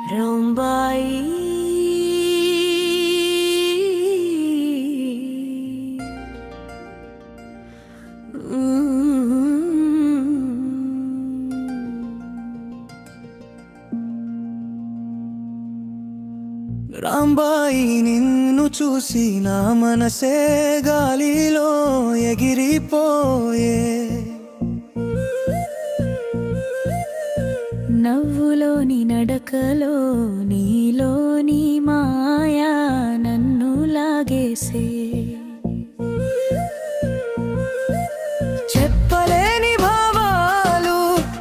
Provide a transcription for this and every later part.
రాంబాయి రాంబాయి నిన్ను చూసి నా మనసే గాలిలో ఎగిరిపోయే నవ్వులోని నడకలో నీలోని మాయా నన్ను లాగేసే చెప్పలేని భావాలు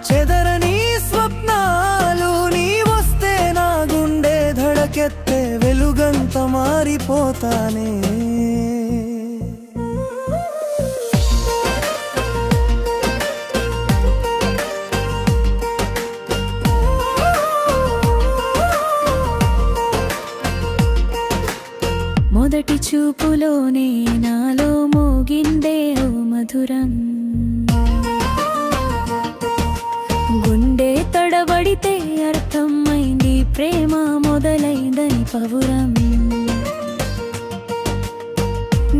చెదరని స్వప్నాలు నీ వస్తే నా గుండె ధడకెత్తే వెలుగంత మారిపోతానే మొదటి చూపులోనే నాలో మోగిందే ఓ మధురం గుండె తడబడితే అర్థమైంది ప్రేమ మొదలైందని పవురం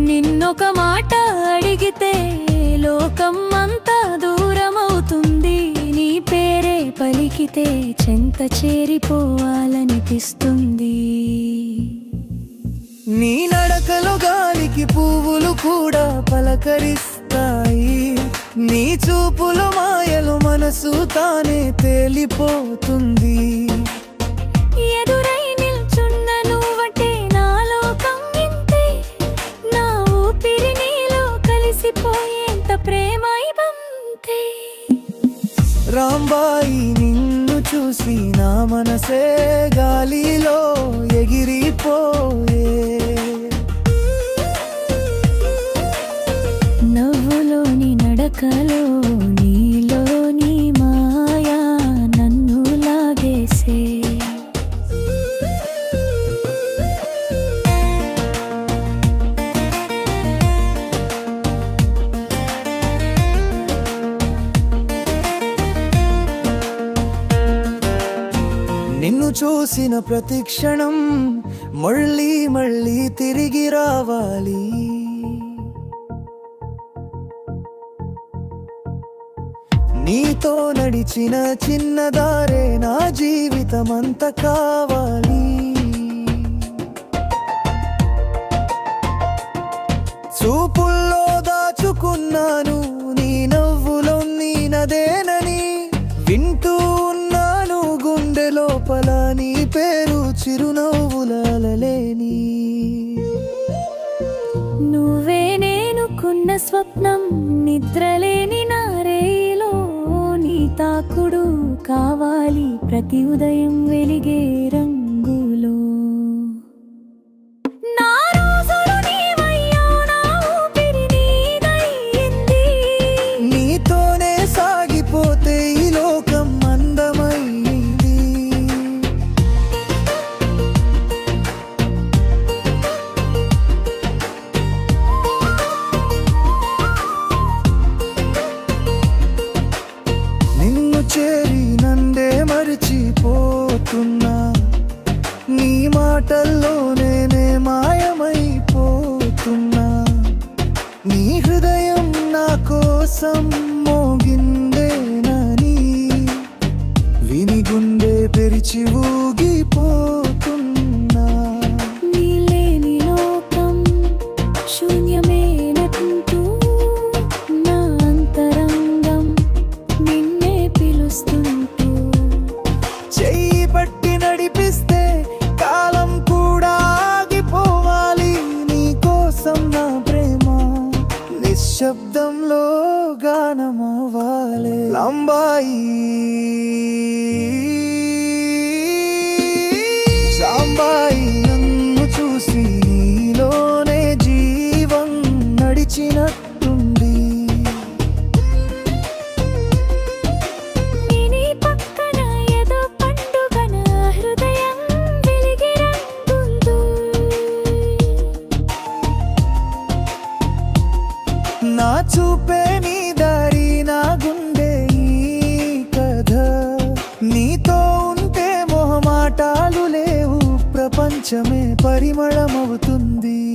నిన్నొక మాట అడిగితే లోకం అంతా దూరమవుతుంది నీ పేరే పలికితే చెంత చేరిపోవాలనిపిస్తుంది నీ నడకలో గాలికి పువ్వులు కూడా పలకరిస్తాయి నీ చూపులో మాయలు మనసు తానే తేలిపోతుంది ఎదురై నిల్చున్న నువ్వంటే నా లోకం ఇంతే నా ఊపిరి నీలో కలిసిపోయేంత ప్రేమ ఇవంతే రాంబాయి నిన్ను చూసి నా మనసే గాలిలో ఎగిరిపోయే నవ్వులోని నడకలో నీలోని మాయా నన్ను లాగేసే నిన్ను చూసిన ప్రతి క్షణం మళ్ళీ మళ్ళీ తిరిగి రావాలి నీతో నడిచిన చిన్న దారే నా జీవితమంత కావాలి చూపుల్లో దాచుకున్నాను నీ నవ్వులో నీ నదేనని వింటూ ఉన్నాను గుండె లోపల నీ పేరు చిరునవ్వులలేని నువ్వే నేనుకున్న స్వప్నం నిద్రలేని నారేలో నీ తాకుడు కావాలి ప్రతి ఉదయం వెలిగే రంగులో నా రోజులు నీవయ్యా నా ఊపిరి నీదయ్యింది నీతోనే సాగిపోతే ఈ లోకం అందమైంది నిన్ను చేరి నందే మరిచిపోతున్నా నీ మాటల్లోనే మాయమైపోతున్నా నీ హృదయం నా కోసం మోగిందేనని విని గుండె పెరిచి ఊగిపోతున్నా నీలేని లోకం శూన్యమేనంటూ నా అంతరంగం నిన్నే పిలుస్తుంటూ చెయ్యి పట్టి నడిపిస్తే కాలం కూడా ఆగిపోవాలి నీ కోసం నా ప్రేమ నిశ్శబ్దంలో గానమవ్వాలి లంబాయి సాంబాయి నన్ను చూసి నీలోనే జీవం నడిచినట్టుంది నీ పక్కన ఏదో పండుగన హృదయం వెలిగి రంగుందు నా చూపే నీ దారి నా గుండె ఈ కథ నీతో ఉంటే మొహమాటా ప్రపంచమే పరిమళమవుతుంది.